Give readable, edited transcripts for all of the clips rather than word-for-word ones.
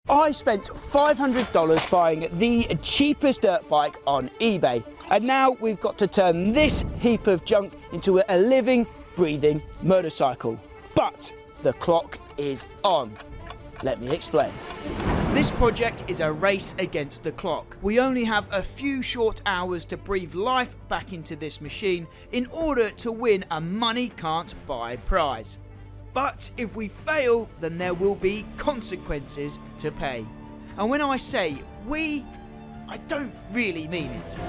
I spent $500 buying the cheapest dirt bike on eBay, and now we've got to turn this heap of junk into a living, breathing motorcycle. But the clock is on. Let me explain. This project is a race against the clock. We only have a few short hours to breathe life back into this machine in order to win a money can't buy prize. But if we fail, then there will be consequences to pay. And when I say we, I don't really mean it.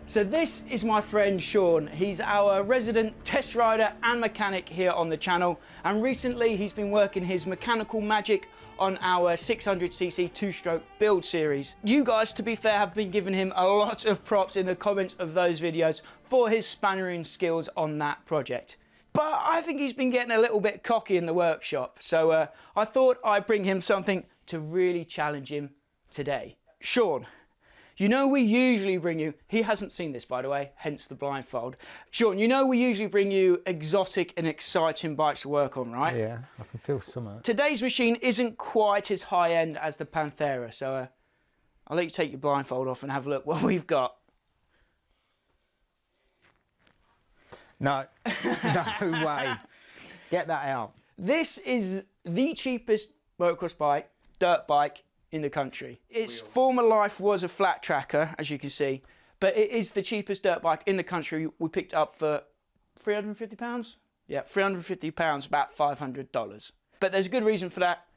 So this is my friend Sean. He's our resident test rider and mechanic here on the channel, and recently he's been working his mechanical magic on our 600cc two-stroke build series. You guys, to be fair, have been giving him a lot of props in the comments of those videos for his spannering skills on that project. But I think he's been getting a little bit cocky in the workshop, so I thought I'd bring him something to really challenge him today. Sean, you know we usually bring you, he hasn't seen this by the way, hence the blindfold. Sean, you know we usually bring you exotic and exciting bikes to work on, right? Yeah, I can feel some. Today's machine isn't quite as high end as the Panthera, so I'll let you take your blindfold off and have a look what we've got. No, no way. Get that out. This is the cheapest motocross bike, dirt bike, in the country. Its former life was a flat tracker, as you can see, but it is the cheapest dirt bike in the country. We picked up for £350? Yeah, £350, about $500. But there's a good reason for that.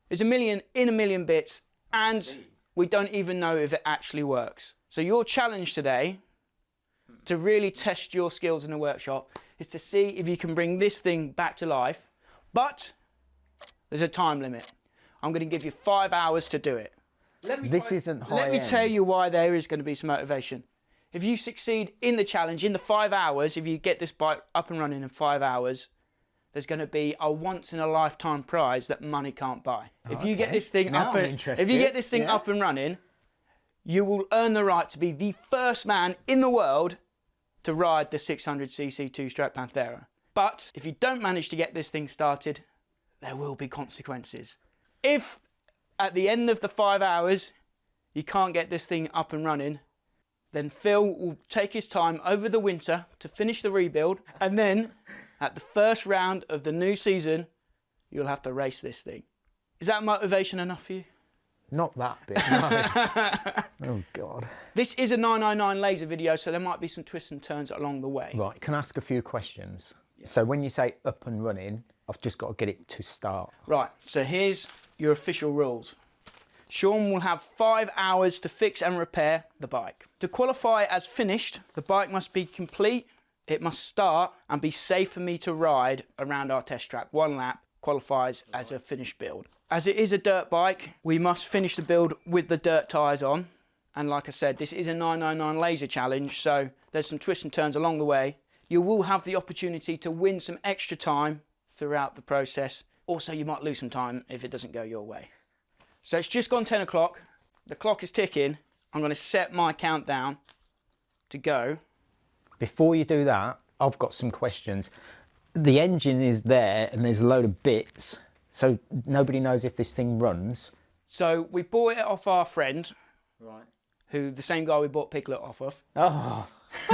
There's a million bits, and we don't even know if it actually works. So your challenge today, to really test your skills in the workshop, is to see if you can bring this thing back to life, but there's a time limit. I'm going to give you 5 hours to do it. Let me tell you why there is going to be some motivation. If you succeed in the challenge, in the 5 hours, if you get this bike up and running in 5 hours, there's going to be a once-in-a-lifetime prize that money can't buy. If you get this thing up and running, you will earn the right to be the first man in the world to ride the 600cc two-stroke Panthera. But if you don't manage to get this thing started, there will be consequences. If at the end of the 5 hours you can't get this thing up and running, then Phil will take his time over the winter to finish the rebuild, and then at the first round of the new season you'll have to race this thing. Is that motivation enough for you? Not that bit, no. Oh God. This is a 999 laser video, so there might be some twists and turns along the way. Right, can I ask a few questions? Yeah. So when you say up and running, I've just got to get it to start. Right, so here's your official rules. Sean will have 5 hours to fix and repair the bike. To qualify as finished, the bike must be complete, it must start and be safe for me to ride around our test track. 1 lap qualifies as a finished build. As it is a dirt bike, we must finish the build with the dirt tyres on. And like I said, this is a 999 laser challenge, so there's some twists and turns along the way. You will have the opportunity to win some extra time throughout the process. Also, you might lose some time if it doesn't go your way. So it's just gone 10 o'clock. The clock is ticking. I'm going to set my countdown to go. Before you do that, I've got some questions. The engine is there and there's a load of bits, so nobody knows if this thing runs. So we bought it off our friend, right? Who the same guy we bought Piglet off of. Oh,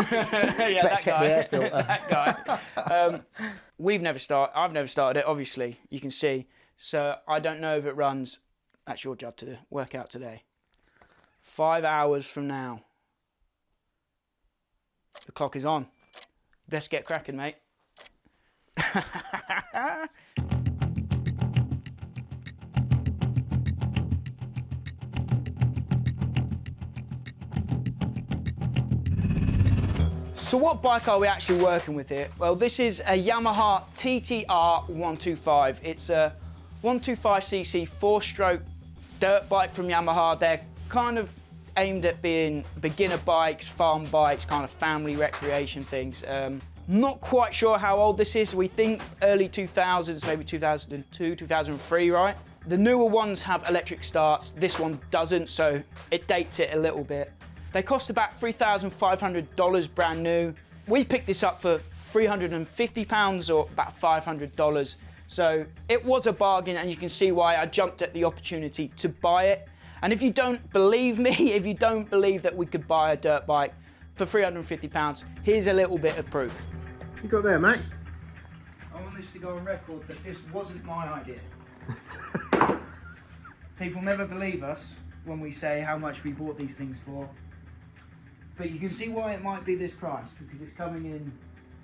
yeah, that check guy. the air filter. That guy. I've never started it. Obviously, you can see. So I don't know if it runs. That's your job to work out today. 5 hours from now, the clock is on. Best get cracking, mate. So what bike are we actually working with here? Well, this is a Yamaha TT-R125. It's a 125cc 4-stroke dirt bike from Yamaha. They're kind of aimed at being beginner bikes, farm bikes, kind of family recreation things. Not quite sure how old this is. We think early 2000s, maybe 2002, 2003, right? The newer ones have electric starts. This one doesn't, so it dates it a little bit. They cost about $3,500 brand new. We picked this up for £350 or about $500. So it was a bargain, and you can see why I jumped at the opportunity to buy it. And if you don't believe me, if you don't believe that we could buy a dirt bike for £350, here's a little bit of proof. You got there, Max? I want this to go on record that this wasn't my idea. People never believe us when we say how much we bought these things for. But you can see why it might be this price, because it's coming in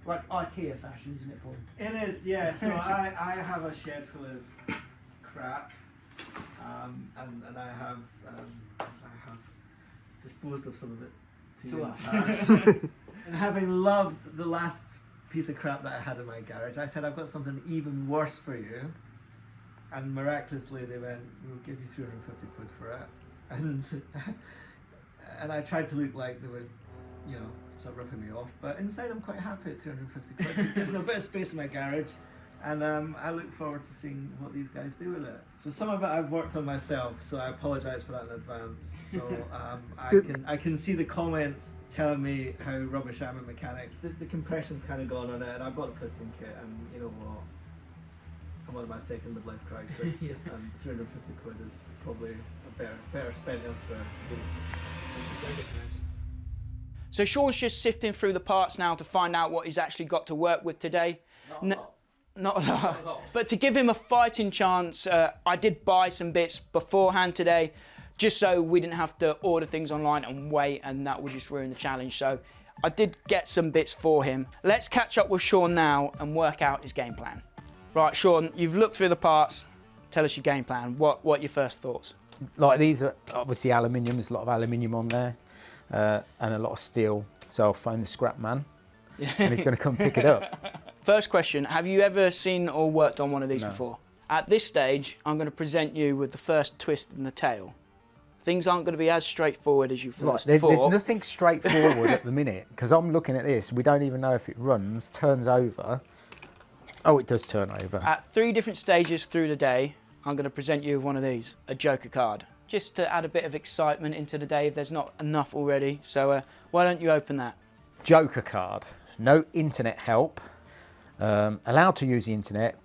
like IKEA fashion, isn't it, Paul? It is, yeah. So I have a shed full of crap, and I have disposed of some of it To us. And having loved the last piece of crap that I had in my garage, I said, I've got something even worse for you. And miraculously they went, we'll give you 350 quid for it. And I tried to look like they were, you know, sort of ripping me off. But inside I'm quite happy at 350 quid. There's a bit of space in my garage. And I look forward to seeing what these guys do with it. So some of it I've worked on myself, so I apologise for that in advance. So I can see the comments telling me how rubbish I am at mechanics. The compression's kind of gone on it, and I've got a piston kit, and you know what? I'm on my second midlife crisis, Yeah. and 350 quid is probably a better spent elsewhere. So Sean's just sifting through the parts now to find out what he's actually got to work with today. Not a lot. But to give him a fighting chance, I did buy some bits beforehand today, just so we didn't have to order things online and wait, and that would just ruin the challenge. So I did get some bits for him. Let's catch up with Sean now and work out his game plan. Right, Sean, you've looked through the parts. Tell us your game plan. What are your first thoughts? Like, these are obviously aluminium. There's a lot of aluminium on there, and a lot of steel. So I'll phone the scrap man, and he's going to come pick it up. First question, have you ever seen or worked on one of these before? At this stage, I'm going to present you with the first twist in the tail. Things aren't going to be as straightforward as you first thought. There's nothing straightforward at the minute, because I'm looking at this. We don't even know if it runs, turns over. Oh, it does turn over. At 3 different stages through the day, I'm going to present you with one of these, a Joker card, just to add a bit of excitement into the day if there's not enough already. So why don't you open that? Joker card. No internet help. Allowed to use the internet,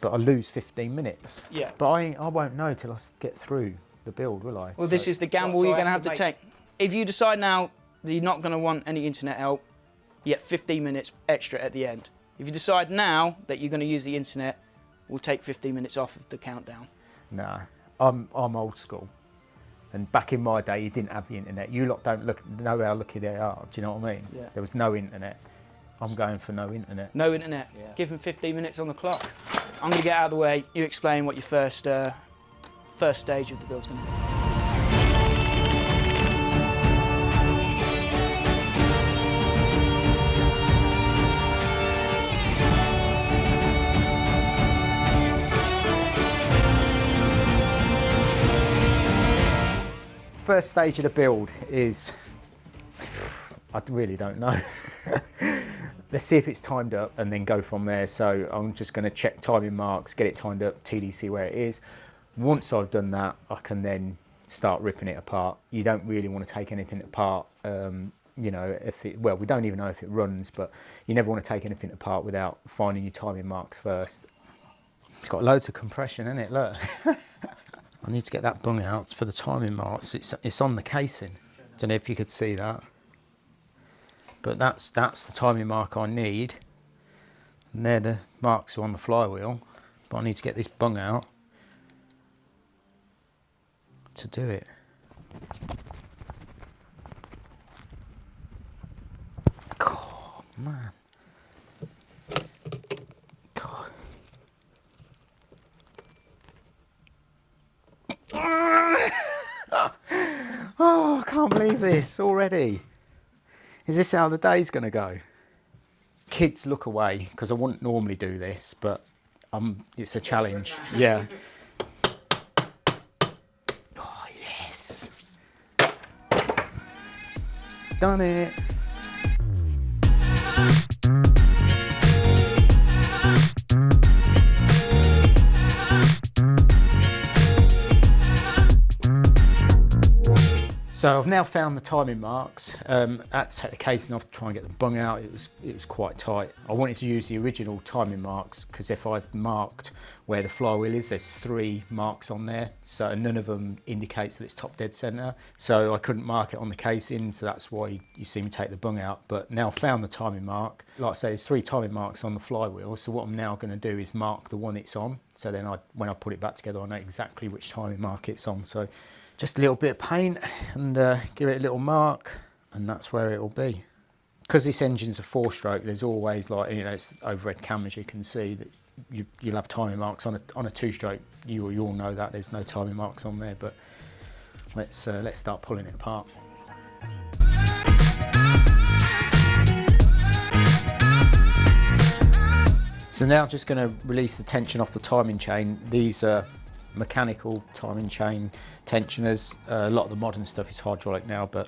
but I lose 15 minutes. Yeah. But I won't know till I get through the build, will I? Well, this is the gamble you're going to have to take. If you decide now that you're not going to want any internet help, you get 15 minutes extra at the end. If you decide now that you're going to use the internet, we'll take 15 minutes off of the countdown. No, I'm old school. And back in my day, you didn't have the internet. You lot don't know how lucky they are. Do you know what I mean? Yeah. There was no internet. I'm going for no internet. No internet. Yeah. Give them 15 minutes on the clock. I'm going to get out of the way. You explain what your first stage of the build's going to be. First stage of the build is, I really don't know. Let's see if it's timed up and then go from there. So I'm just going to check timing marks, get it timed up, TDC where it is. Once I've done that, I can then start ripping it apart. You don't really want to take anything apart. You know, well, we don't even know if it runs, but you never want to take anything apart without finding your timing marks first. It's got loads of compression in it, look. I need to get that bung out for the timing marks. It's on the casing. Don't know if you could see that. But that's the timing mark I need. And they're the marks on the flywheel. But I need to get this bung out to do it. God, man. God. Oh, I can't believe this already. Is this how the day's going to go? Kids, look away, because I wouldn't normally do this, but it's a challenge. Yeah. Oh, yes. Done it. So I've now found the timing marks. I had to take the casing off to try and get the bung out. It was quite tight. I wanted to use the original timing marks because if I'd marked where the flywheel is, there's 3 marks on there, so none of them indicates that it's top dead center. So I couldn't mark it on the casing, so that's why you see me take the bung out. But now I've found the timing mark. Like I say, there's 3 timing marks on the flywheel. So what I'm now going to do is mark the one it's on. So then when I put it back together, I know exactly which timing mark it's on. So just a little bit of paint and give it a little mark, and that's where it will be. Because this engine's a 4-stroke, there's always, like, you know, it's overhead cam, as you can see, that you'll have timing marks on a 2-stroke. You all know that there's no timing marks on there, but let's start pulling it apart. So now I'm just going to release the tension off the timing chain. These are mechanical timing chain tensioners. A lot of the modern stuff is hydraulic now, but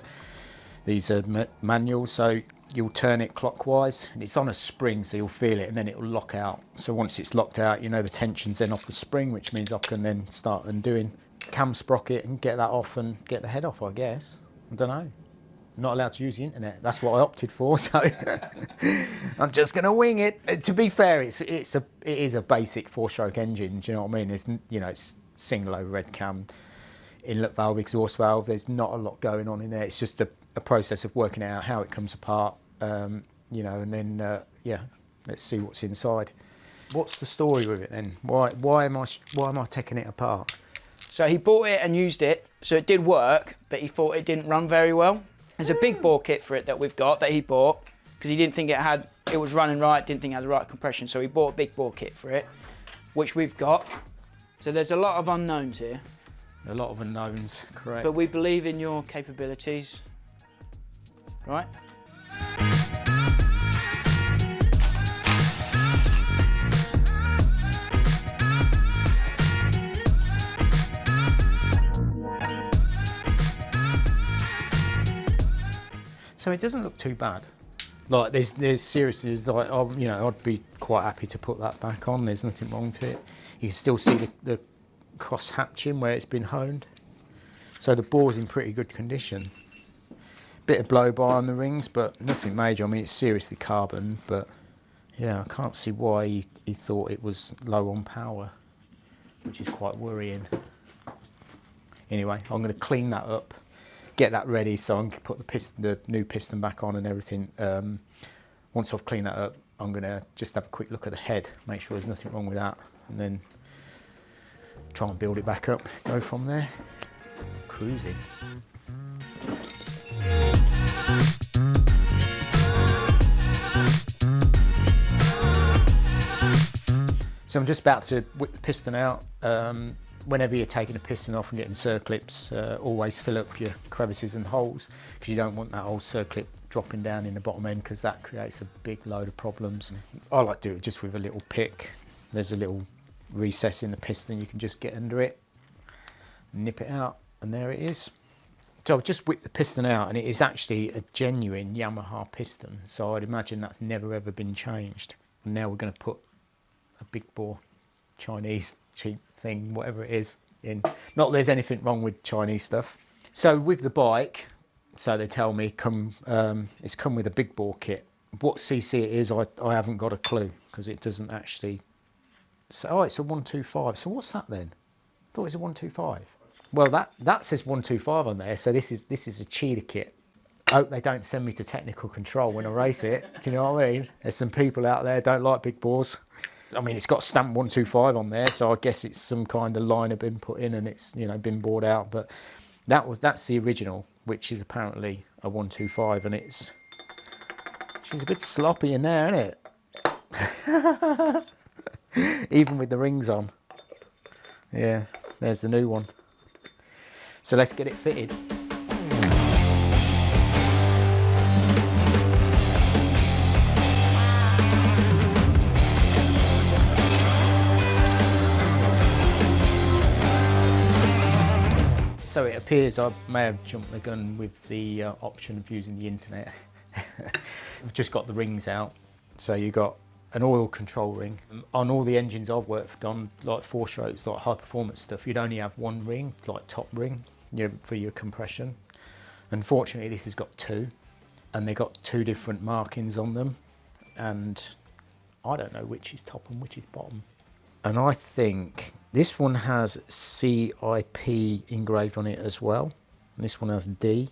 these are manual, so you'll turn it clockwise and it's on a spring, so you'll feel it and then it will lock out. So once it's locked out, you know the tension's then off the spring, which means I can then start undoing cam sprocket and get that off and get the head off, I guess. I don't know. I'm not allowed to use the internet. That's what I opted for, so I'm just going to wing it. To be fair, it is a basic 4-stroke engine. Do you know what I mean? It's, you know, it's single overhead cam, inlet valve, exhaust valve. There's not a lot going on in there. It's just a process of working out how it comes apart, you know, and then yeah, let's see what's inside. What's the story with it then? Why am I taking it apart? So he bought it and used it, so it did work, but he thought it didn't run very well. There's a big bore kit for it that we've got that he bought because he didn't think it was running right, didn't think it had the right compression, so he bought a big bore kit for it, which we've got. So there's a lot of unknowns here. A lot of unknowns, correct. But we believe in your capabilities, right? So it doesn't look too bad. Like there's seriously, like, you know, I'd be quite happy to put that back on. There's nothing wrong with it. You can still see the cross hatching where it's been honed. So the bore's in pretty good condition. Bit of blow by on the rings, but nothing major. I mean, it's seriously carbon, but yeah, I can't see why he thought it was low on power, which is quite worrying. Anyway, I'm going to clean that up, get that ready so I can put the new piston back on and everything. Once I've cleaned that up, I'm going to just have a quick look at the head, make sure there's nothing wrong with that, and then try and build it back up, go from there. Cruising. So I'm just about to whip the piston out. Whenever you're taking a piston off and getting circlips, always fill up your crevices and holes because you don't want that old circlip dropping down in the bottom end because that creates a big load of problems. I like to do it just with a little pick. There's a little recess in the piston, you can just get under it, nip it out, and there it is. So I've just whipped the piston out and it is actually a genuine Yamaha piston, so I'd imagine that's never ever been changed. And now we're going to put a big bore Chinese cheap thing, whatever it is, in. Not that there's anything wrong with Chinese stuff. So with the bike, so they tell me it's come with a big bore kit. What CC it is, I haven't got a clue because it doesn't actually say. Oh, it's a 125. So what's that then? I thought it was a 125. Well, that says 125 on there. So this is a cheater kit. I hope they don't send me to technical control when I race it. Do you know what I mean? There's some people out there don't like big bores. I mean, it's got stamp 125 on there, so I guess it's some kind of liner been put in and it's, you know, been bored out. But that's the original, which is apparently a 125, and she's a bit sloppy in there, isn't it? Even with the rings on. Yeah, there's the new one. So let's get it fitted. So it appears I may have jumped the gun with the option of using the internet. We've just got the rings out. So you got an oil control ring. On all the engines I've worked on, like 4-strokes, like high performance stuff, you'd only have one ring, like top ring, for your compression. Unfortunately, this has got two, and they got two different markings on them, and I don't know which is top and which is bottom. And I think this one has CIP engraved on it as well, and this one has D.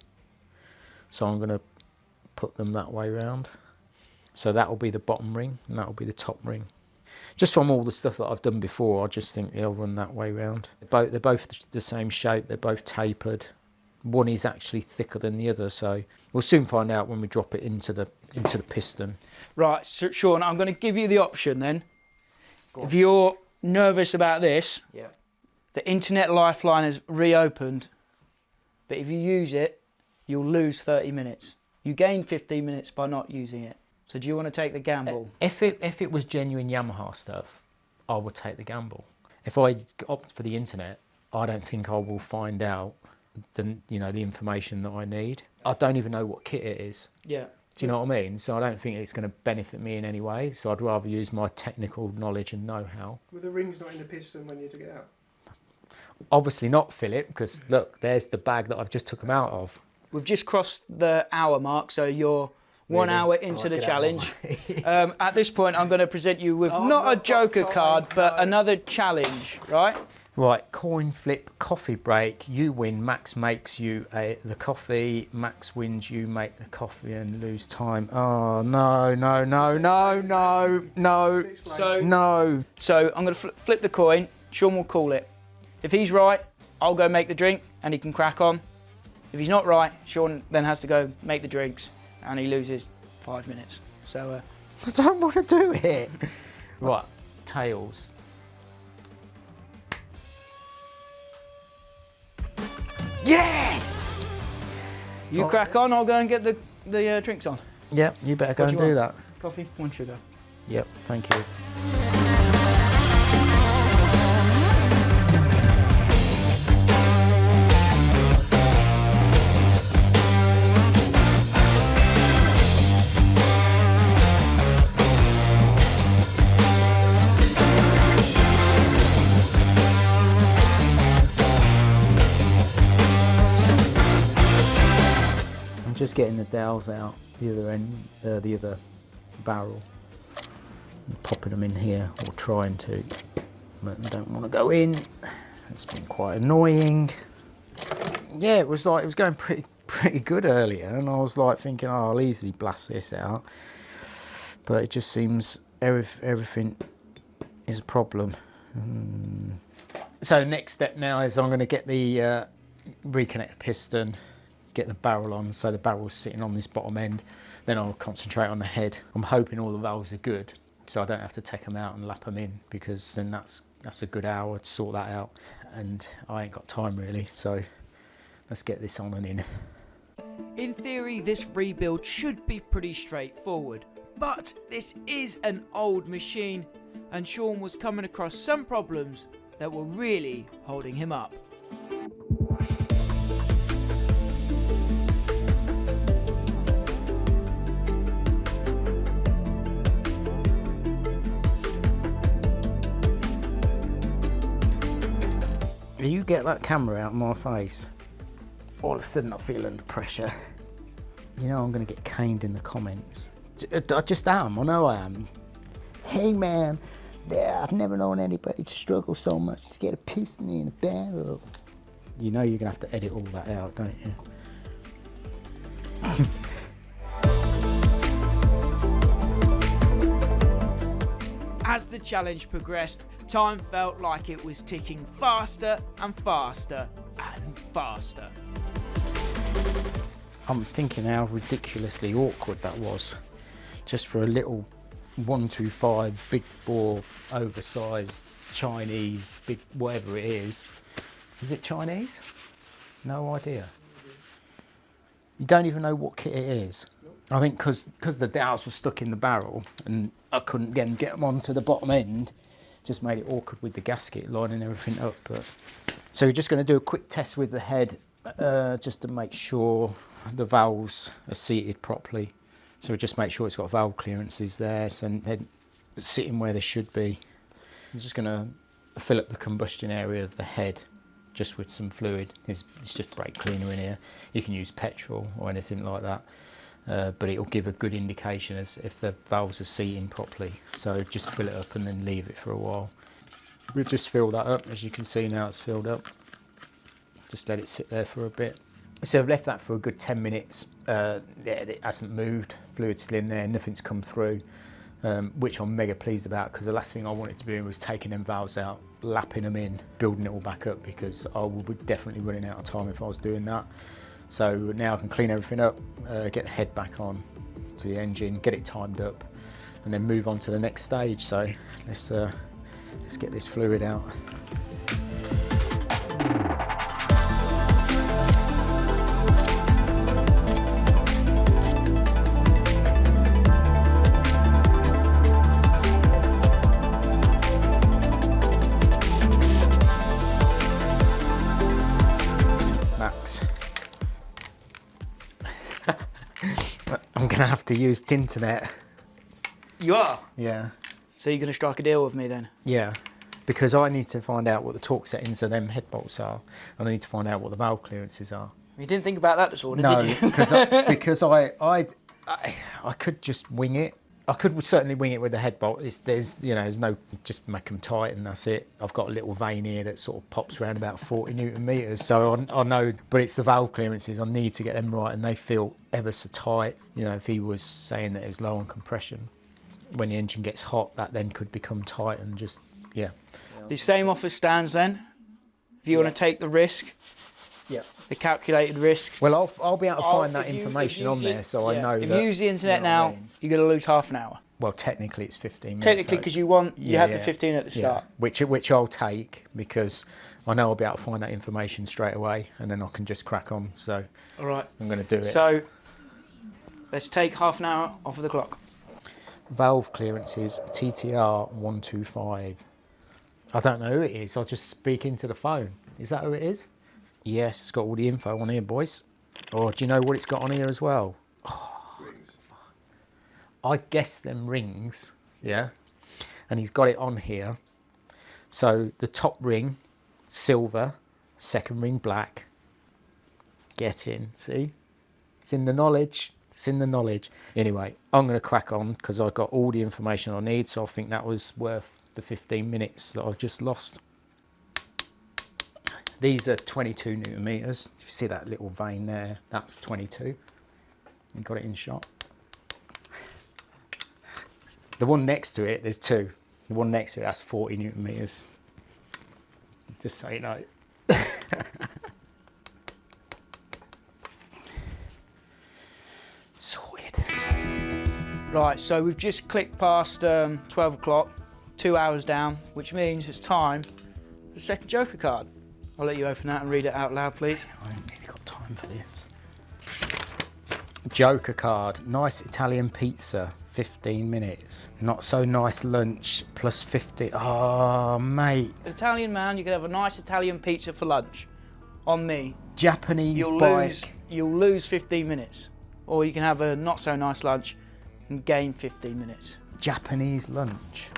So I'm going to put them that way round. So that will be the bottom ring, and that will be the top ring. Just from all the stuff that I've done before, I just think they'll run that way round. They're both the same shape, they're both tapered. One is actually thicker than the other, so we'll soon find out when we drop it into the piston. Right, so Sean, I'm going to give you the option then. If you're nervous about this, yeah, the internet lifeline has reopened, but if you use it, you'll lose 30 minutes. You gain 15 minutes by not using it. So do you want to take the gamble? If it was genuine Yamaha stuff, I would take the gamble. If I opt for the internet, I don't think I will find out the information that I need. I don't even know what kit it is. Yeah. Do you know what I mean? So I don't think it's going to benefit me in any way. So I'd rather use my technical knowledge and know-how. Were the rings not in the piston when you took it out? Obviously not, Philip, because look, there's the bag that I've just took them out of. We've just crossed the hour mark, so you're 1 hour into the challenge. At this point, I'm going to present you with not a joker card, but another challenge, right? Right, coin flip, coffee break. You win. Max makes you the coffee. Max wins. You make the coffee and lose time. Oh no, no, no, no, no, no, no. So I'm going to flip the coin. Sean will call it. If he's right, I'll go make the drink and he can crack on. If he's not right, Sean then has to go make the drinks and he loses 5 minutes. So I don't want to do it. Right, tails. Yes! You crack on, I'll go and get the drinks on. Yep, you better go What and do you do want? that. Coffee, 1 sugar. Yep, thank you. Just getting the dowels out the other end, the other barrel, and popping them in here, or trying to, but I don't want to go in. It's been quite annoying. Yeah, it was going pretty good earlier, and I was like thinking, oh, I'll easily blast this out, but it just seems everything is a problem. So next step now is I'm going to get the reconnect the piston, get the barrel on, so the barrel's sitting on this bottom end. Then I'll concentrate on the head. I'm hoping all the valves are good, so I don't have to take them out and lap them in, because then that's a good hour to sort that out, and I ain't got time really, so let's get this on and in. In theory, this rebuild should be pretty straightforward, but this is an old machine, and Sean was coming across some problems that were really holding him up. You get that camera out of my face, all of a sudden I feel under pressure. You know I'm going to get caned in the comments. I just am, I know I am. Hey man, I've never known anybody to struggle so much to get a piston in a barrel. You know you're going to have to edit all that out, don't you? As the challenge progressed, time felt like it was ticking faster and faster and faster. I'm thinking how ridiculously awkward that was. Just for a little 125 big bore, oversized Chinese, big whatever it is. Is it Chinese? No idea. You don't even know what kit it is. I think because the dowels were stuck in the barrel and I couldn't get them onto the bottom end, just made it awkward with the gasket lining everything up. But so we're just going to do a quick test with the head, just to make sure the valves are seated properly. So we just make sure it's got valve clearances there, so they're sitting where they should be. I'm just going to fill up the combustion area of the head just with some fluid. It's just brake cleaner in here. You can use petrol or anything like that, but it'll give a good indication as if the valves are seating properly. So just fill it up and then leave it for a while. We'll just fill that up. As you can see now, it's filled up. Just let it sit there for a bit. So I've left that for a good 10 minutes. Yeah, it hasn't moved. Fluid's still in there, nothing's come through, which I'm mega pleased about, because the last thing I wanted to be doing was taking them valves out, lapping them in, building it all back up, because I would be definitely running out of time if I was doing that. So now I can clean everything up, get the head back on to the engine, get it timed up, and then move on to the next stage. So let's get this fluid out. I'm gonna have to use Tinternet. You are? Yeah. So you're going to strike a deal with me then? Yeah, because I need to find out what the torque settings of them head bolts are, and I need to find out what the valve clearances are. You didn't think about that this morning, No, did you? because I could just wing it. I could certainly wing it with the head bolt. There's no, just make them tight and that's it. I've got a little vane here that sort of pops around about 40 Newton meters, so I know, but it's the valve clearances. I need to get them right, and they feel ever so tight. You know, if he was saying that it was low on compression, when the engine gets hot, that then could become tight and just, yeah. The same offer stands then, if you want to take the risk. Yeah. The calculated risk. Well, I'll be able to find that information on there, so I know if that. you use the internet now, you're going to lose half an hour. Well, technically it's 15 minutes. Technically, because you have the 15 at the start. Which I'll take, because I know I'll be able to find that information straight away, and then I can just crack on. So all right, I'm going to do it. So let's take half an hour off of the clock. Valve clearances TT-R125. I don't know who it is. I'll just speak into the phone. Is that who it is? Yes, it's got all the info on here, boys. Or do you know what it's got on here as well? Rings. I guess them rings, yeah. And he's got it on here. So the top ring, silver, second ring, black. Get in, see? It's in the knowledge. It's in the knowledge. Anyway, I'm going to crack on because I've got all the information I need. So I think that was worth the 15 minutes that I've just lost. These are 22 Newton meters. If you see that little vein there, that's 22. You got it in shot. The one next to it, there's two. The one next to it, that's 40 Newton meters. Just so you know. Sorted. Right, so we've just clicked past 12 o'clock, 2 hours down, which means it's time for the second Joker card. I'll let you open that and read it out loud, please. I haven't really got time for this. Joker card. Nice Italian pizza, 15 minutes. Not so nice lunch, plus 50. Oh, mate. Italian man, you can have a nice Italian pizza for lunch. On me. Japanese bike. You'll lose 15 minutes. Or you can have a not so nice lunch and gain 15 minutes. Japanese lunch.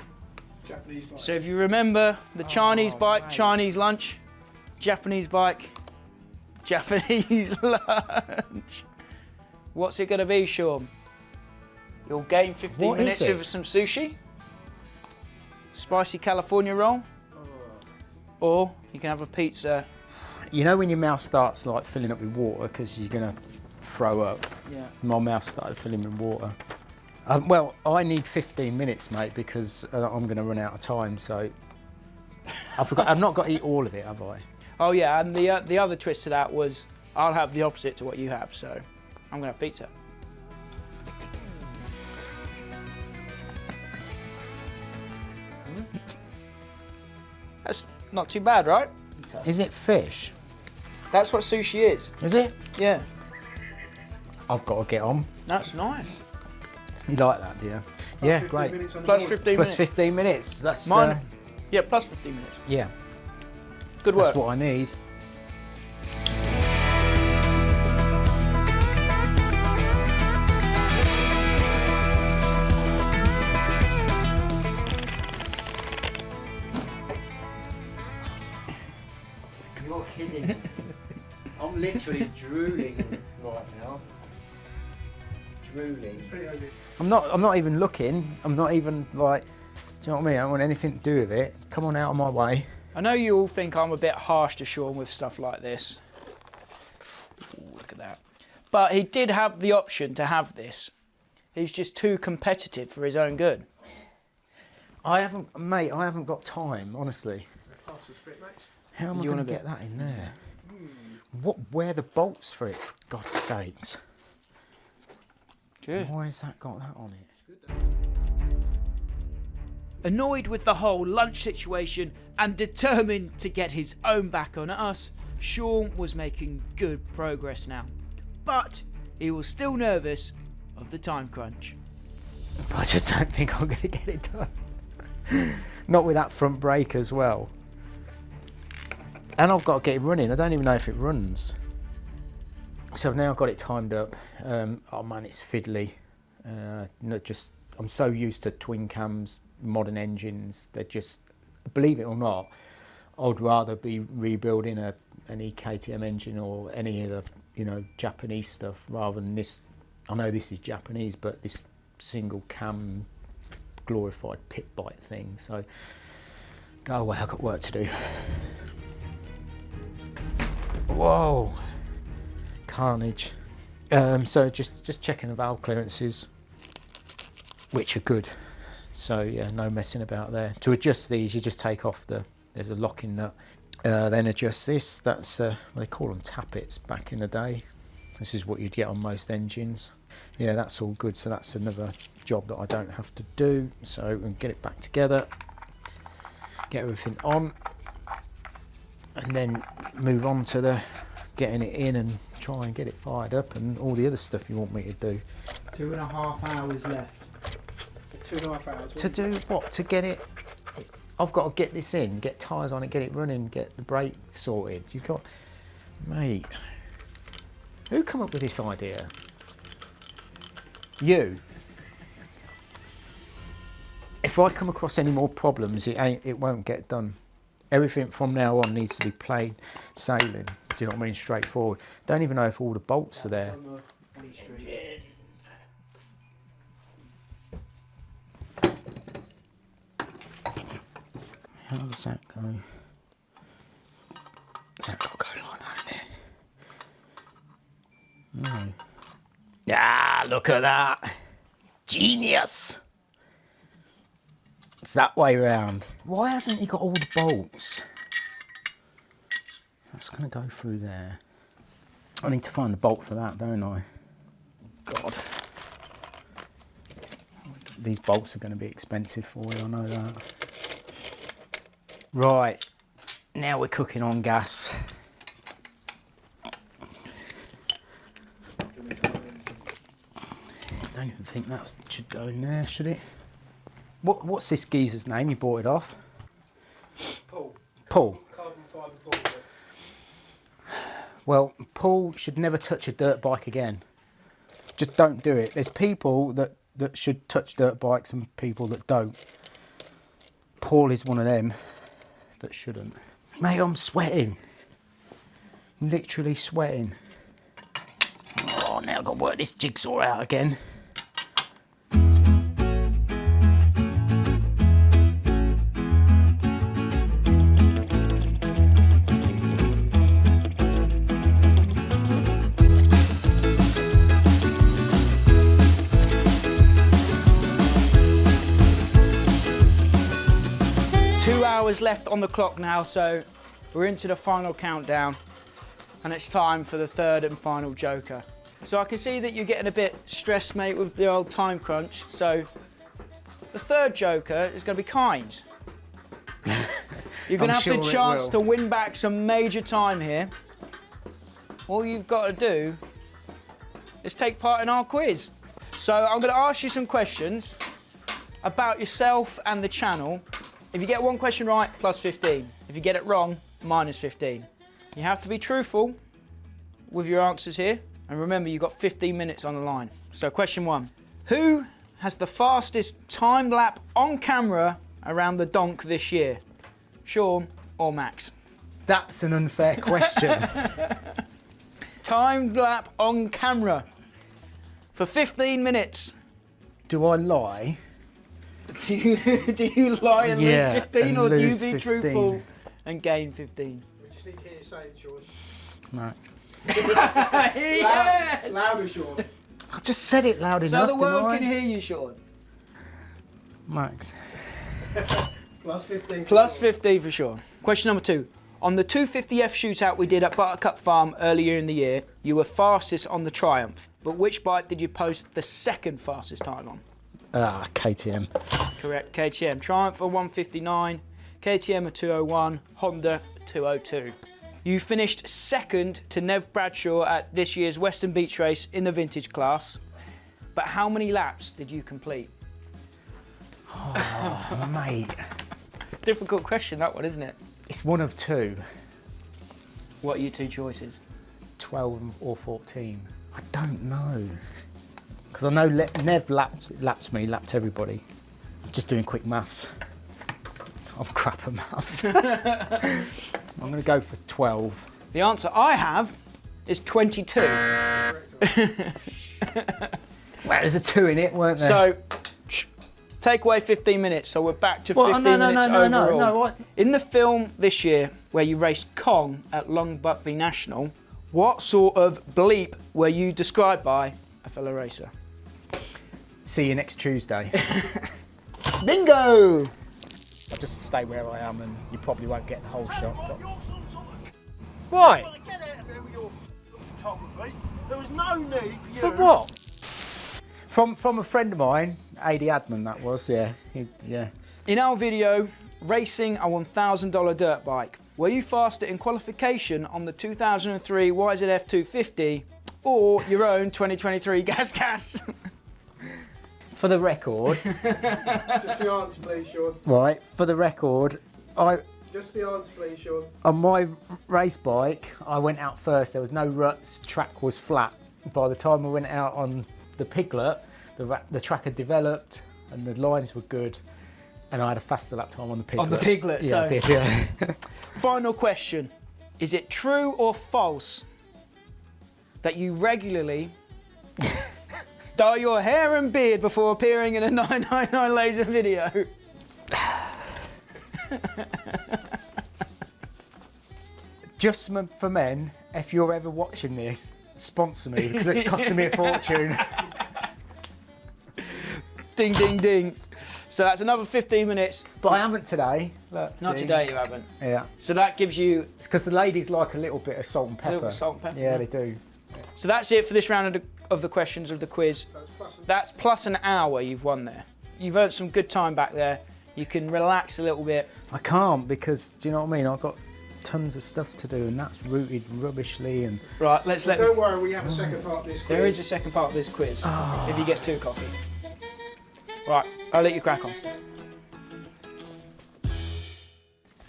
Japanese bike. So if you remember the Chinese bike, mate. Chinese lunch, Japanese bike, Japanese lunch. What's it going to be, Sean? You'll gain 15 What minutes is it? with some sushi, spicy California roll, or you can have a pizza. You know when your mouth starts like filling up with water because you're going to throw up? Yeah. My mouth started filling with water. Well, I need 15 minutes, mate, because I'm going to run out of time. So I've not got to eat all of it, have I? Oh yeah, and the other twist to that was I'll have the opposite to what you have, so I'm going to have pizza. That's not too bad, right? Is it fish? That's what sushi is. Is it? Yeah. I've got to get on. That's nice. You like that, do you? Plus Yeah, 15 great. minutes on the Plus board. 15 Plus minutes. 15 minutes. That's Mine. Yeah, plus 15 minutes. yeah. Good work. That's what I need. You're kidding. I'm literally drooling right now. Drooling. I'm not even looking. I'm not even like, do you know what I mean? I don't want anything to do with it. Come on out of my way. I know you all think I'm a bit harsh to Sean with stuff like this. Ooh, look at that. But he did have the option to have this. He's just too competitive for his own good. I haven't got time, honestly. How am I going to get that in there? Where are the bolts for it, for God's sakes? Cheers. Why has that got that on it? Annoyed with the whole lunch situation and determined to get his own back on us, Sean was making good progress now. But he was still nervous of the time crunch. I just don't think I'm going to get it done. Not with that front brake as well. And I've got to get it running. I don't even know if it runs. So I've now got it timed up. Oh man, it's fiddly. I'm so used to twin cams, modern engines. They're just, believe it or not, I'd rather be rebuilding an EKTM engine or any of the Japanese stuff rather than this. I know this is Japanese, but this single cam glorified pit bike thing. So go away, I've got work to do. Whoa, carnage. So just checking the valve clearances, which are good. So yeah, no messing about there. To adjust these, you just take off there's a locking nut. Then adjust this. That's what they call them tappets back in the day. This is what you'd get on most engines. Yeah, that's all good. So that's another job that I don't have to do. So we can get it back together, get everything on, and then move on to the getting it in and try and get it fired up and all the other stuff you want me to do. 2.5 hours left. 2.5 hours. To do what? To get it. I've got to get this in, get tyres on it, get it running, get the brake sorted. You've got, mate. Who come up with this idea? You. If I come across any more problems, it won't get done. Everything from now on needs to be plain sailing. Do you know what I mean? Straightforward. Don't even know if all the bolts are there. How does that go? Does that got to go like that in there? No. Ah, look at that. Genius. It's that way round. Why hasn't he got all the bolts? That's going to go through there. I need to find the bolt for that, don't I? God. These bolts are going to be expensive for you, I know that. Right, now we're cooking on gas. I don't even think that should go in there, should it? What's this geezer's name? You bought it off? Paul. Paul. Carbon fibre Paul. Well, Paul should never touch a dirt bike again. Just don't do it. There's people that should touch dirt bikes and people that don't. Paul is one of them that shouldn't. Mate, I'm sweating. Literally sweating. Oh, now I've got to work this jigsaw out again. 2 hours left on the clock now, so we're into the final countdown and it's time for the third and final joker. So I can see that you're getting a bit stressed, mate, with the old time crunch. So the third joker is going to be kind. You're going to have the chance to win back some major time here. All you've got to do is take part in our quiz. So I'm going to ask you some questions about yourself and the channel. If you get one question right, plus 15. If you get it wrong, minus 15. You have to be truthful with your answers here. And remember, you've got 15 minutes on the line. So question 1. Who has the fastest time lap on camera around the donk this year? Sean or Max? That's an unfair question. Time lap on camera for 15 minutes. Do I lie? Do you lie and Yeah, lose 15, and or do you lose be 15. truthful and gain 15? We just need to hear you say it, Sean. No. Yes! Louder, Sean. I just said it loud So enough, the world didn't I? can hear you, Sean. Max. Plus 15. Plus 15 for sure. Question number 2. On the 250F shootout we did at Buttercup Farm earlier in the year, you were fastest on the Triumph. But which bike did you post the second fastest time on? KTM. Correct, KTM. Triumph a 159, KTM a 201, Honda a 202. You finished second to Nev Bradshaw at this year's Western Beach race in the vintage class. But how many laps did you complete? Oh, mate. Difficult question, that one, isn't it? It's one of two. What are your two choices? 12 or 14. I don't know. Because I know Nev lapped everybody. I'm just doing quick maths. I'm crap at maths. I'm going to go for 12. The answer I have is 22. Well, there's a 2 in it, weren't there? So, take away 15 minutes, so we're back to 15 minutes overall. No, what? In the film this year, where you raced Kong at Long Buckby National, what sort of bleep were you described by a fellow racer? See you next Tuesday. Bingo! I'll just stay where I am and you probably won't get the whole shot. But... Why? Get out of there with your photography. There was no need for you. For what? From a friend of mine, AD Adman that was, yeah. Yeah. In our video, racing a $1,000 dirt bike, were you faster in qualification on the 2003 YZF 250 or your own 2023 Gas? For the record, Just the answer, please, Sean. right, for the record, Just the answer, please, Sean. on my race bike, I went out first. There was no ruts, track was flat. By the time I went out on the Piglet, the track had developed and the lines were good, and I had a faster lap time on the Piglet. On the Piglet, yeah, so. I did, yeah. Final question. Is it true or false that you regularly dye your hair and beard before appearing in a 999 laser video? Just for men, if you're ever watching this, sponsor me because it's costing me a fortune. Ding, ding, ding. So that's another 15 minutes. But I haven't today. Look, Not see? today, you haven't. Yeah. So that gives you It's because the ladies like a little bit of salt and a pepper. little bit of salt and pepper. Yeah, they do. So that's it for this round of the questions of the quiz. So it's plus That's plus an hour you've won there. You've earned some good time back there. You can relax a little bit. I can't because, do you know what I mean? I've got tons of stuff to do and that's routed rubbishly and... Right, let's let... Don't worry, we have a second part of this quiz. There is a second part of this quiz, if you get 2 coffee. Right, I'll let you crack on.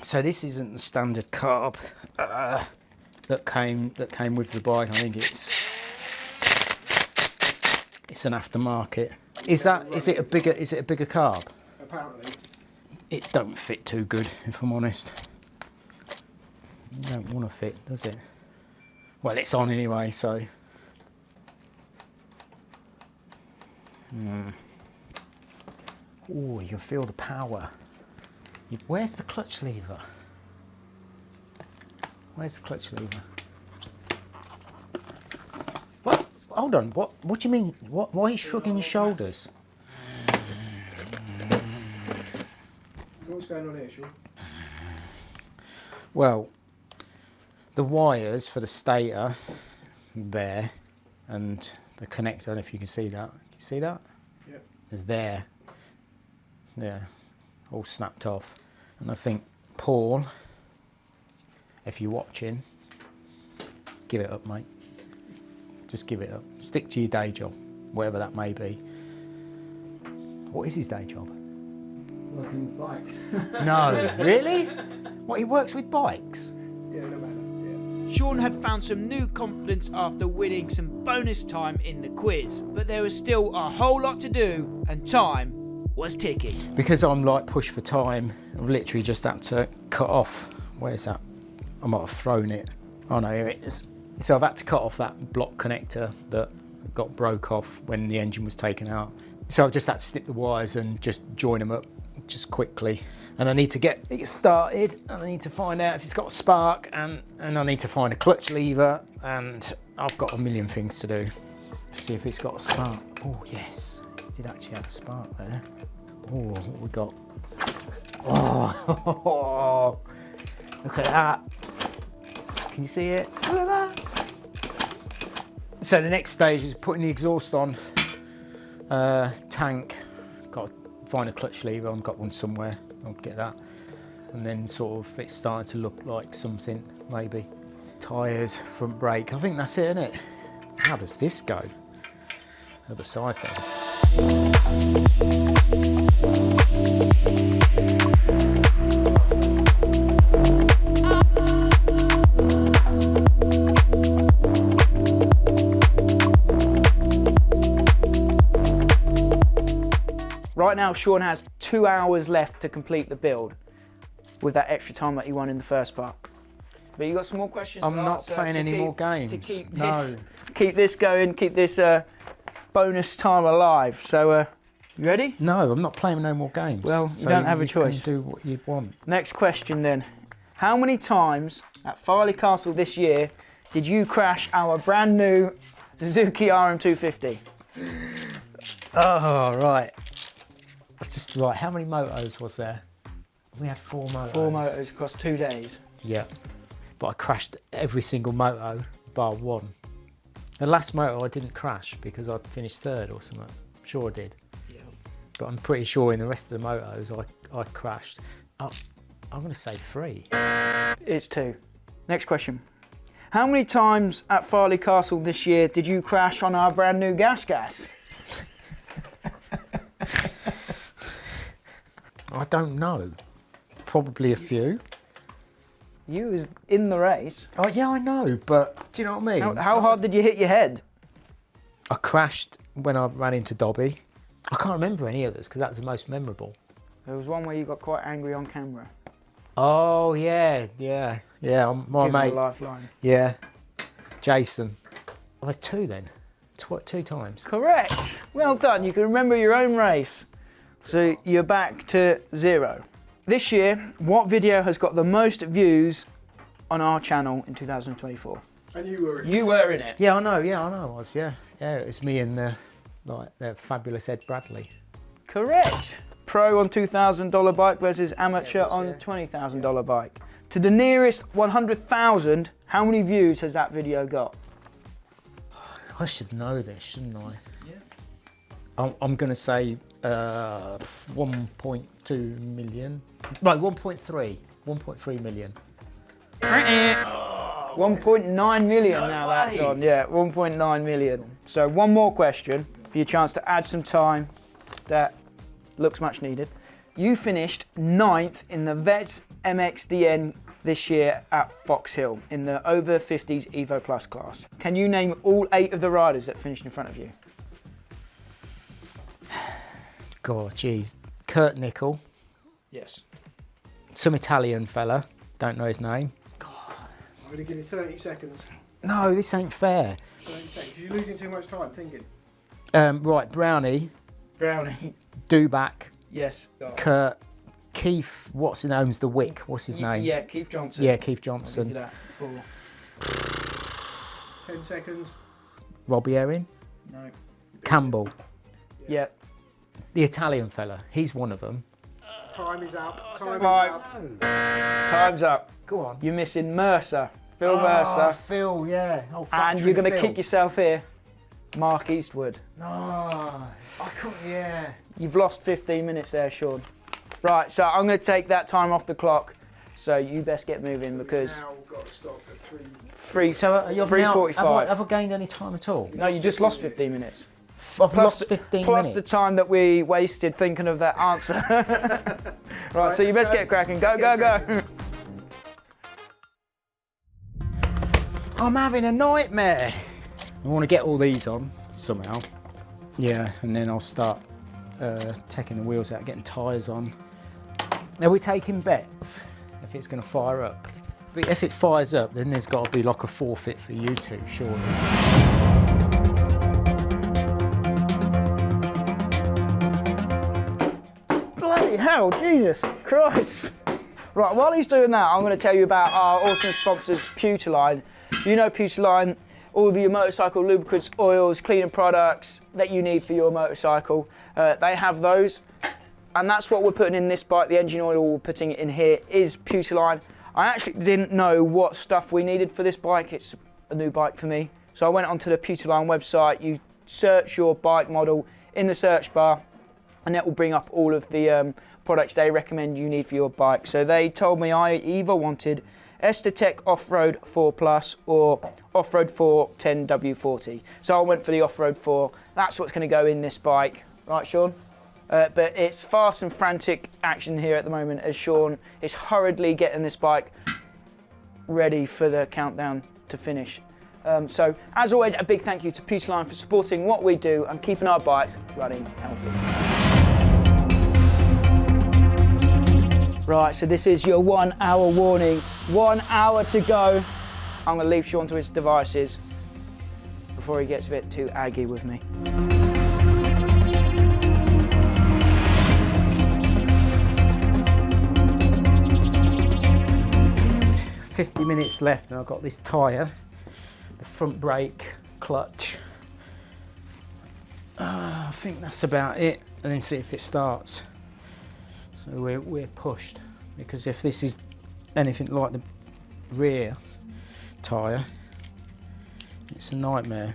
So this isn't the standard carb that came with the bike. I think it's an aftermarket. Is it a bigger carb? Apparently. It don't fit too good, if I'm honest. It don't want to fit, does it? Well, it's on anyway, so. Oh, you can feel the power. Where's the clutch lever? Where's the clutch lever? What? Hold on. What do you mean? Why are you shrugging your shoulders? What's going on here, Sean? Well, the wires for the stator there, and the connector. I don't know if you can see that. Can you see that? Yep. Is there. Yeah, all snapped off. And I think, Paul, if you're watching, give it up, mate. Just give it up. Stick to your day job, whatever that may be. What is his day job? Working with bikes. No, really? What, he works with bikes? Yeah, no matter. Yeah. Sean had found some new confidence after winning some bonus time in the quiz, but there was still a whole lot to do, and time was ticking. Because I'm like pushed for time, I've literally just had to cut off. Where's that I might have thrown it. Oh no, here it is. So I've had to cut off that block connector that broke off when the engine was taken out. So I've just had to snip the wires and just join them up just quickly. And I need to get it started, and I need to find out if it's got a spark, and I need to find a clutch lever, and I've got a million things to do. See if it's got a spark. Oh yes, it did actually have a spark there. Oh, what we got? Oh, look at that. Can you see it? Look at that. So the next stage is putting the exhaust on. Tank, got to find a clutch lever, I've got one somewhere, I'll get that. And then sort of it's starting to look like something, maybe. Tyres, front brake, I think that's it, isn't it? How does this go? Other side then. Right now, Sean has 2 hours left to complete the build with that extra time that he won in the first part. But you got some more questions? I'm not playing any more games. To keep No. keep this going, keep this bonus time alive. So, you ready? No, I'm not playing no more games. Well, you don't have a choice. You can do what you want. Next question then. How many times at Farley Castle this year did you crash our brand new Suzuki RM250? Oh, right. It's just right. How many motos was there? We had 4 motos. 4 motors across 2 days. Yeah. But I crashed every single moto bar one. The last moto I didn't crash because I finished 3rd or something. I'm sure I did. Yeah. But I'm pretty sure in the rest of the motos I crashed. I'm going to say 3. It's 2. Next question. How many times at Farley Castle this year did you crash on our brand new gas? I don't know. Probably a few. You was in the race. Oh yeah, I know, but do you know what I mean? How hard did you hit your head? I crashed when I ran into Dobby. I can't remember any others because that was the most memorable. There was one where you got quite angry on camera. Oh yeah. My Give him mate. a lifeline. Yeah, Jason. Oh, there's 2 then. 2 times. Correct. Well done. You can remember your own race. So you're back to 0. This year, what video has got the most views on our channel in 2024? And you were in. You were in it. Yeah, I know. I was. Yeah, it was me and the fabulous Ed Bradley. Correct. Pro on $2,000 bike versus amateur on $20,000 bike. To the nearest 100,000, how many views has that video got? I should know this, shouldn't I? Yeah. I'm going to say 1.2 million. No, 1.3 million. 1.9 million now that's on. Yeah, 1.9 million. So one more question for your chance to add some time that looks much needed. You finished 9th in the Vets MXDN this year at Fox Hill in the over 50s Evo Plus class. Can you name all 8 of the riders that finished in front of you? God, jeez. Kurt Nickel, Yes. some Italian fella, don't know his name. I'm going to give you 30 seconds. No, this ain't fair. 30 seconds. You're losing too much time thinking. Right, Brownie, Brownie. Dubak, Yes. Kurt, Keith, what's his name's the Wick, what's his name? Yeah, Keith Johnson. Yeah, Keith I'll give you Johnson. that before. 10 seconds. Robbie Erin, No. Campbell, Yeah. the Italian fella, he's one of them. Time is up. Time is Right. up. Time's up. Go on. You're missing Mercer. Phil Mercer. Phil, yeah. Oh, And you're going to kick yourself here. Mark Eastwood. No, I couldn't, yeah. You've lost 15 minutes there, Sean. Right, so I'm going to take that time off the clock. So you best get moving because Now got to stop at 3. 3, So you've 3:45. have I gained any time at all? No, you just lost 15 minutes. I've lost 15 plus minutes. the time that we wasted thinking of that answer. Right, so you best get cracking. Go, go, go. I'm having a nightmare. I want to get all these on somehow. Yeah, and then I'll start taking the wheels out, getting tyres on. Are we taking bets if it's going to fire up? if it fires up, then there's got to be like a forfeit for you two, surely. Bloody hell, Jesus Christ. Right, while he's doing that, I'm going to tell you about our awesome sponsors, Putoline. You know Putoline, all the motorcycle lubricants, oils, cleaning products that you need for your motorcycle. They have those, and that's what we're putting in this bike. The engine oil we're putting in here is Putoline. I actually didn't know what stuff we needed for this bike. It's a new bike for me. So I went onto the Putoline website. You search your bike model in the search bar, and it will bring up all of the products they recommend you need for your bike. So they told me I either wanted Estertech Off-Road 4 Plus or Off-Road 4 10W40. So I went for the Off-Road 4. That's what's going to go in this bike. Right, Sean? But it's fast and frantic action here at the moment as Sean is hurriedly getting this bike ready for the countdown to finish. So, as always, a big thank you to Putoline for supporting what we do and keeping our bikes running healthy. Right, so this is your 1 hour warning. 1 hour to go. I'm going to leave Sean to his devices before he gets a bit too aggy with me. 50 minutes left and I've got this tyre, the front brake, clutch. I think that's about it, and then see if it starts. So we're pushed, because if this is anything like the rear tyre, it's a nightmare.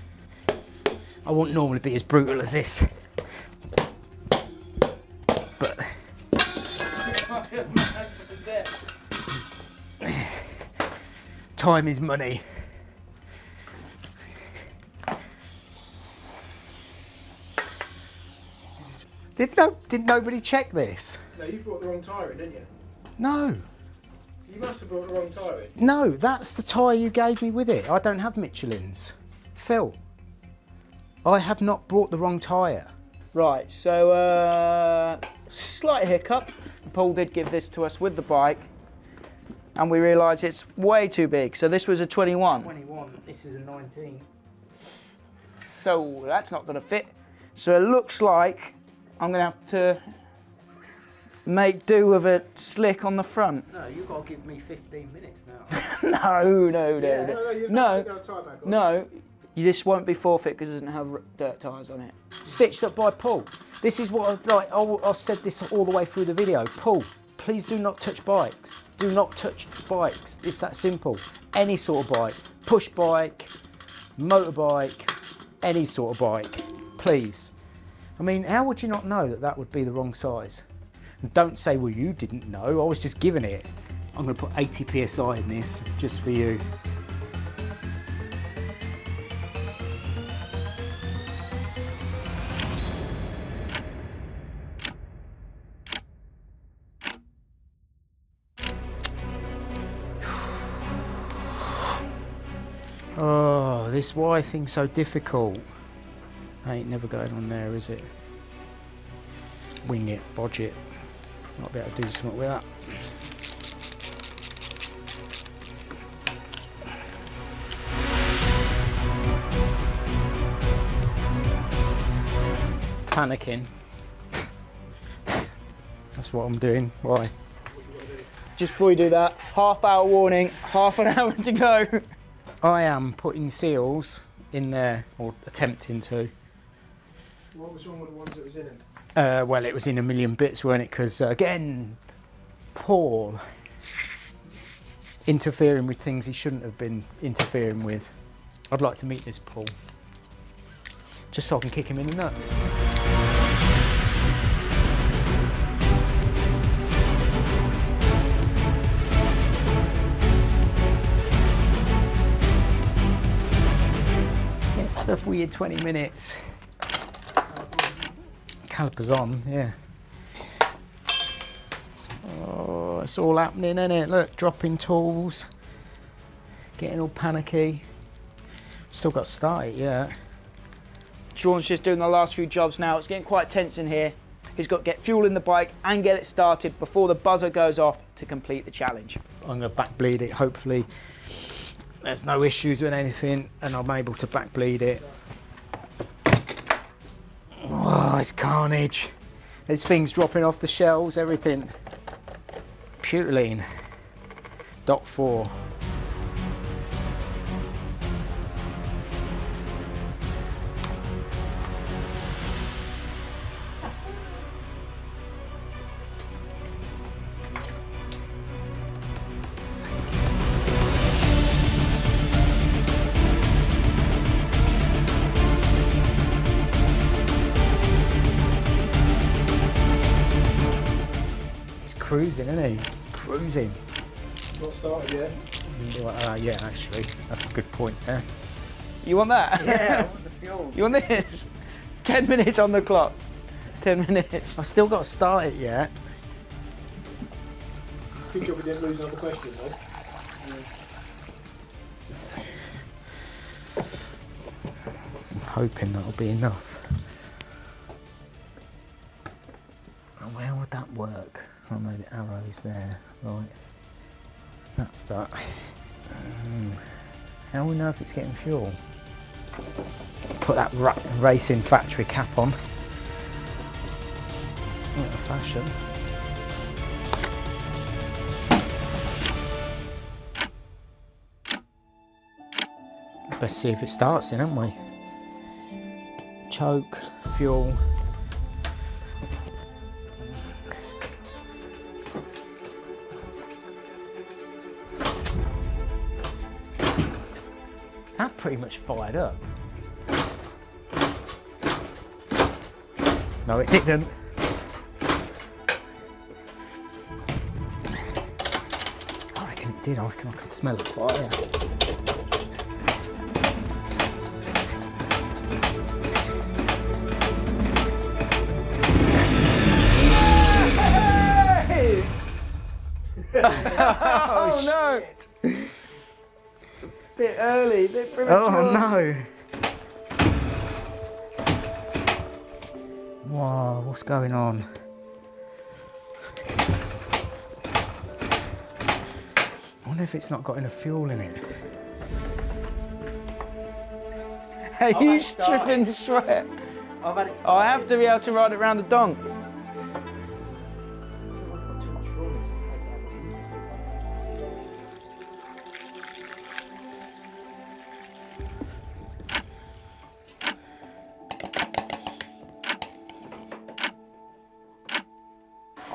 I wouldn't normally be as brutal as this, but time is money. Did nobody check this? No, you've brought the wrong tyre in, didn't you? No. You must have brought the wrong tyre in. No, that's the tyre you gave me with it. I don't have Michelin's. Phil, I have not brought the wrong tyre. Right, so slight hiccup. Paul did give this to us with the bike, and we realised it's way too big. So this was a 21. 21, this is a 19. So that's not going to fit. So it looks like I'm going to have to make do with a slick on the front. No, you've got to give me 15 minutes now. No, No, you've got to take that tyre back on. no. This won't be forfeit because it doesn't have dirt tyres on it. Stitched up by Paul. This is what I've said this all the way through the video. Paul, please do not touch bikes. Do not touch bikes. It's that simple. Any sort of bike, push bike, motorbike, any sort of bike, please. I mean, how would you not know that that would be the wrong size? And don't say, well, you didn't know. I was just giving it. I'm going to put 80 psi in this just for you. Oh, this Y thing's so difficult. Ain't never going on there, is it? Wing it, bodge it. Might be able to do something with that. Panicking. That's what I'm doing. Why? Just before you do that, half-hour warning, half an hour to go. I am putting seals in there, or attempting to. What was wrong with the ones that was in it? Well, it was in a million bits, weren't it? Because, again, Paul interfering with things he shouldn't have been interfering with. I'd like to meet this Paul, just so I can kick him in the nuts. Stuff weird 20 minutes. Calipers on, yeah. Oh, it's all happening, isn't it? Look, dropping tools, getting all panicky. Still got started, yeah. Sean's just doing the last few jobs now. It's getting quite tense in here. He's got to get fuel in the bike and get it started before the buzzer goes off to complete the challenge. I'm going to back bleed it. Hopefully there's no issues with anything and I'm able to back bleed it. Oh, it's carnage. There's things dropping off the shelves, everything. Putoline .4. Cruising, isn't he? It's cruising. Not started yet. Yeah, actually, that's a good point there. You want that? Yeah, I want the fuel. You want this? 10 minutes on the clock. 10 minutes. I've still got to start it yet. Good job we didn't lose another question, though. I'm hoping that'll be enough. Where would that work? Oh no, the arrow's there. Right. That's that. How will we know if it's getting fuel? Put that racing factory cap on. Out of fashion. Let's see if it starts then, haven't we? Choke, fuel. That pretty much fired up. No, it didn't. I reckon it did. I reckon I could smell the fire. Oh no! Bit early, bit premature. Oh no! Wow, what's going on? I wonder if it's not got enough fuel in it. Are you stripping the sweat? I've had it I have to be able to ride it around the donk.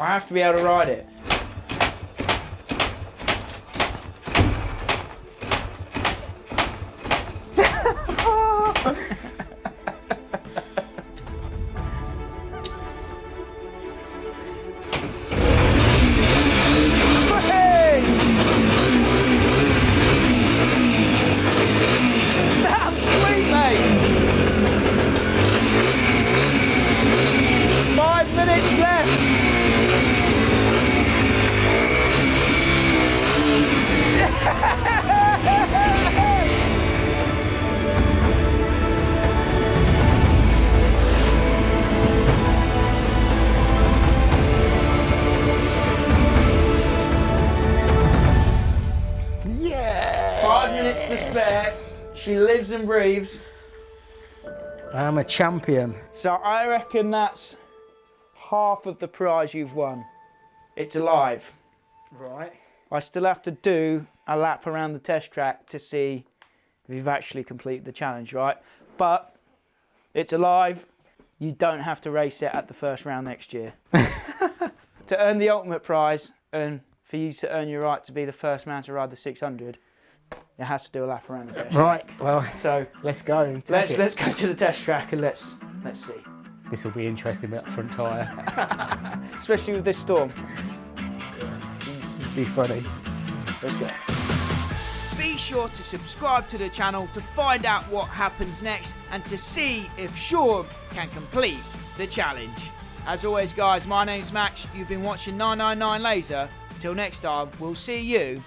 I have to be able to ride it. Sounds sweet, mate. 5 minutes left. Yeah! 5 minutes to spare. She lives and breathes. I'm a champion. So I reckon that's half of the prize you've won. It's alive. Right. I still have to do a lap around the test track to see if you've actually completed the challenge, right? But it's alive. You don't have to race it at the first round next year. To earn the ultimate prize and for you to earn your right to be the first man to ride the 600, it has to do a lap around the test Right, track. well, So let's go. let's go to the test track and let's see. This will be interesting with that front tyre. Especially with this storm. It'll be funny. Let's go. Be sure to subscribe to the channel to find out what happens next and to see if Sean can complete the challenge. As always guys, my name's Max, you've been watching 999 Laser. Till next time, we'll see you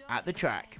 at the track.